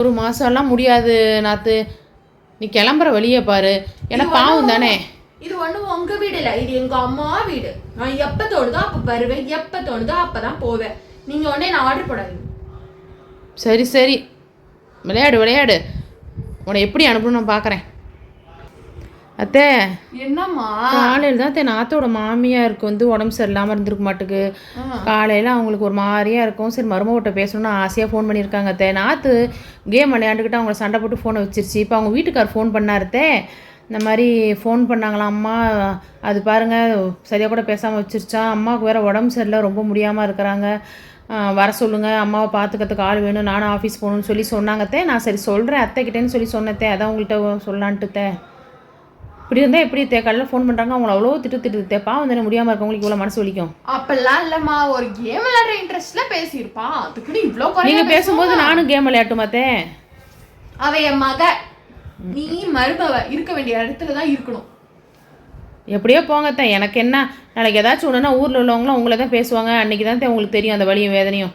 1 மாசம்லாம் முடியாது நாத்து. நீ கிளம்புற வழியை பாரு. ஏன்னா பாவம் தானே. இது ஒன்றும் உங்க வீடு இல்லை, இது எங்க அம்மா வீடு. நான் எப்போ தோணுதோ அப்போ வருவேன், எப்போ தோணுதோ அப்பதான் போவேன். நீங்க உடனே நான் ஆர்டர் போடாதீங்க. சரி சரி, விளையாடு. உன்னை எப்படி அனுப்பணும் நான் பார்க்குறேன். அத்தை என்னம்மா? காலையில் தான் நாத்தோட மாமியாருக்கு வந்து உடம்பு சரியில்லாமல் இருந்திருக்க மாட்டுக்கு. காலையில் அவங்களுக்கு ஒரு மாதிரியாக இருக்கும். சரி மருமகிட்ட பேசணும்னு ஆசையாக ஃபோன் பண்ணியிருக்காங்க அத்தை. நாற்று கேம் விளையாண்டுக்கிட்டு அவங்கள சண்டை போட்டு ஃபோனை வச்சிருச்சு. இப்போ அவங்க வீட்டுக்கார் ஃபோன் பண்ணாருத்தே, இந்த மாதிரி ஃபோன் பண்ணாங்களாம் அம்மா. அது பாருங்கள் சரியாக கூட பேசாமல் வச்சிருச்சா. அம்மாவுக்கு வேறு உடம்பு சரியில்லை, ரொம்ப முடியாமல் இருக்கிறாங்க, வர சொல்லுங்கள், அம்மாவை பார்த்துக்கிறதுக்கு ஆள் வேணும், நானும் ஆஃபீஸ் போகணுன்னு சொன்னாங்கத்தே. நான் சரி சொல்கிறேன் அத்தைக்கிட்டேன்னு சொன்னத்தே. அதான் உங்கள்கிட்ட சொல்லலான்ட்டுத்தே. இப்படி இருந்தால் எப்படி காலையில் ஃபோன் பண்ணுறாங்க, அவங்கள அவ்வளோ திட்டுத்தே. பாவம் தானே, முடியாமல் இருக்கவங்களுக்கு இவ்வளோ மனசு வலிக்கும். அப்பெல்லாம் இல்லைம்மா, ஒரு கேம் விளையாடுற இன்ட்ரெஸ்ட்ல பேசியிருப்பா. அதுக்கு இவ்வளோ நீங்கள் பேசும்போது நானும் கேம் விளையாட்டுமாத்தே. அவ என் மக, நீ மருமவ, இருக்க வேண்டிய இடத்துல தான் இருக்கணும். எப்படியோ போங்கத்தான், எனக்கு என்ன. நாளைக்கு ஏதாச்சும் ஒன்றுனா ஊரில் உள்ளவங்களும் உங்களை தான் பேசுவாங்க. அன்றைக்கி தான் உங்களுக்கு தெரியும் அந்த வலியும் வேதனையும்.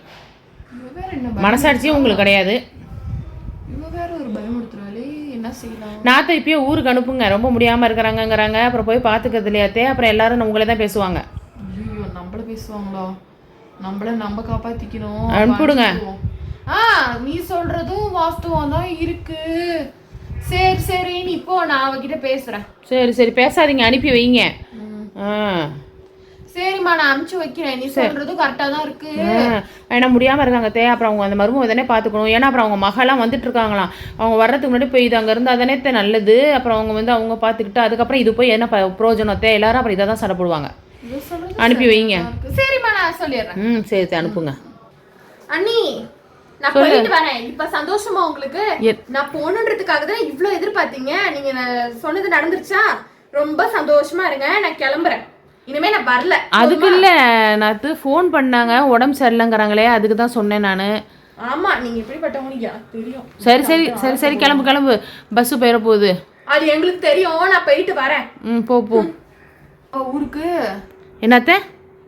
மனசாட்சியும் உங்களுக்கு கிடையாது. நாத்தை இப்பயே ஊருக்கு அனுப்புங்க, ரொம்ப முடியாமல் இருக்கிறாங்கங்கிறாங்க. அப்புறம் போய் பார்த்துக்கிறது இல்லையாத்தே. அப்புறம் எல்லாரும் உங்களை தான் பேசுவாங்க. ஐயோ, நம்மள பேசுவாங்களா? நம்ம காப்பாற்றிக்கணும், அனுப்பிடுங்க. நீ சொல்றதும் வாஸ்தவம் தான் இருக்கு. சரி நீ இப்போ நான் அவகிட்ட பேசுறேன். சரி பேசாதீங்க, அனுப்பி வைங்க. சரிம்மா, நான் அனுப்பிச்சு வைக்கிறேன். நீ சொல்றதும் கரெக்டாக தான் இருக்கு. ஏன்னா முடியாமல் இருக்காங்க தே. அப்புறம் அவங்க அந்த மருமவை தானே பார்த்துக்கணும். ஏன்னா அப்புறம் அவங்க மகளாம் வந்துட்டு இருக்காங்களாம். அவங்க வர்றதுக்கு முன்னாடி போய் இது அங்கே இருந்தால் தானே நல்லது. அப்புறம் அவங்க வந்து அவங்க பார்த்துக்கிட்டு அதுக்கப்புறம் இது போய் என்ன பிரயோஜனத்தை எல்லாரும் அப்புறம் இதை தான் சண்டை போடுவாங்க. அனுப்பி வைங்க. சரிம்மா, நான் சொல்லிடுறேன். சரி அனுப்புங்க. அண்ணி, நான் போயிட்டு வரேன். இப்ப சந்தோஷமா உங்களுக்கு? நான் போகணுன்றதுக்காக தான் இவ்ளோ எதிர்பார்த்தீங்க. நீங்க சொன்னது நடந்துருச்சா? ரொம்ப சந்தோஷமா இருங்க. நான் கிளம்புறேன். இனிமே நான் வரல. அதுக்கு இல்ல, நாத்து ஃபோன் பண்ணாங்க உடம்பு சரியில்லைங்கிறாங்களே, அதுக்கு தான் சொன்னேன் நான். ஆமா, நீங்க எப்படிப்பட்டவங்க தெரியும். சரி கிளம்பு. பஸ் போயிட போகுது. அது எங்களுக்கு தெரியும். நான் போயிட்டு வரேன். போ ஊருக்கு என்னத்த?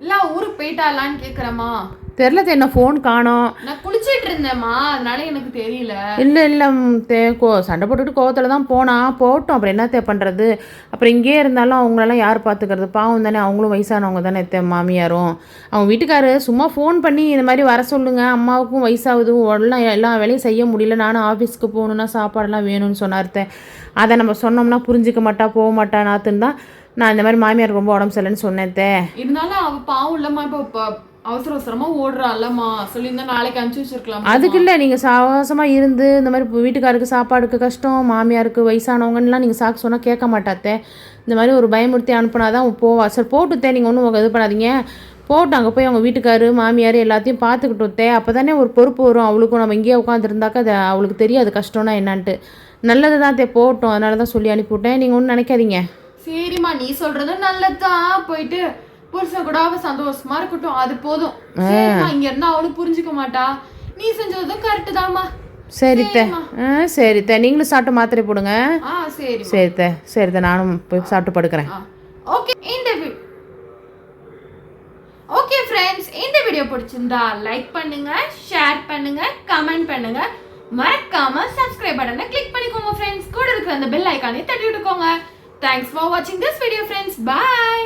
இல்ல ஊருக்கு போயிட்டாலான்னு கேக்குறமா. தெரில என்ன ஃபோன் காணோம். நான் குளிச்சிட்டு இருந்தேம்மா, அதனால எனக்கு தெரியல. இல்லை சண்டை போட்டுட்டு கோவத்தில் தான் போட்டோம். அப்புறம் என்னத்தே பண்ணுறது. அப்புறம் இங்கேயே இருந்தாலும் அவங்களெல்லாம் யார் பார்த்துக்கிறது. பாவம் தானே, அவங்களும் வயசானவங்க தானே மாமியாரும். அவங்க வீட்டுக்காரு சும்மா ஃபோன் பண்ணி இந்த மாதிரி வர சொல்லுங்க, அம்மாவுக்கும் வயசாகுது, எல்லா வேலையும் செய்ய முடியல, நானும் ஆஃபீஸ்க்கு போகணுன்னா சாப்பாடெல்லாம் வேணும்னு சொன்னார்த்தே. அதை நம்ம சொன்னோம்னா புரிஞ்சிக்க மாட்டா, போக மாட்டா நாத்துன்னு தான் நான் இந்த மாதிரி மாமியார் ரொம்ப உடம்பு சரியில்லைன்னு சொன்னேத்தே. இருந்தாலும் அவள் பாவம் இல்லைம்மா, இப்போ அவசரமா ஓடுறாள்லம்மா. சொல்லியிருந்தா நாளைக்கு அனுப்பிச்சு வச்சிருக்கலாம். அதுக்கு இல்லை, நீங்கள் சாவாசமாக இருந்து இந்த மாதிரி வீட்டுக்காருக்கு சாப்பாடுக்கு கஷ்டம், மாமியாருக்கு வயசானவங்கலாம் நீங்கள் சாக்கு சொன்னால் கேட்க மாட்டாத்தே. இந்த மாதிரி ஒரு பயமுறுத்தி அனுப்புனா தான் போவா. சரி போட்டுத்தே, நீங்கள் ஒன்றும் இது பண்ணாதீங்க. போட்டு அங்கே போய் அவங்க வீட்டுக்காரு மாமியார் எல்லாத்தையும் பார்த்துக்கிட்டோத்தே. அப்போ தானே ஒரு பொறுப்பு வரும் அவளுக்கும். நம்ம இங்கேயே உட்காந்துருந்தாக்கா அது அவளுக்கு தெரியாது கஷ்டம்னா என்னான்ட்டு. நல்லது தான் போட்டோம், அதனால தான் சொல்லி அனுப்பிவிட்டேன். நீங்கள் ஒன்றும் நினைக்காதீங்க. சரிம்மா, நீ சொல்கிறதும் நல்லது தான். போயிட்டு புருஷன் கூட அவ சந்தோஷமா இருக்கட்டும், அது போதும். இங்க இருந்தா அவளும் புரிஞ்சுக்க மாட்டா. நீ செஞ்சதும் கரெக்ட் தான்மா. சரித்த நீங்களும் சாப்பிட்டு மாத்திரை போடுங்க. சரித்த நானும் போய் சாப்பிட்டு படுக்கிறேன். ஓகே ஃப்ரெண்ட்ஸ், இந்த வீடியோ பிடிச்சிருந்தா லைக் பண்ணுங்க, ஷேர் பண்ணுங்க, கமெண்ட் பண்ணுங்க, மறக்காம சப்ஸ்கிரைப் பட்டனை கிளிக் பண்ணிக்கோங்க ஃப்ரெண்ட்ஸ். கூட இருக்கிற அந்த பெல் ஐகானை தட்டி விட்டுக்கோங்க. Thanks for watching this video friends. Bye.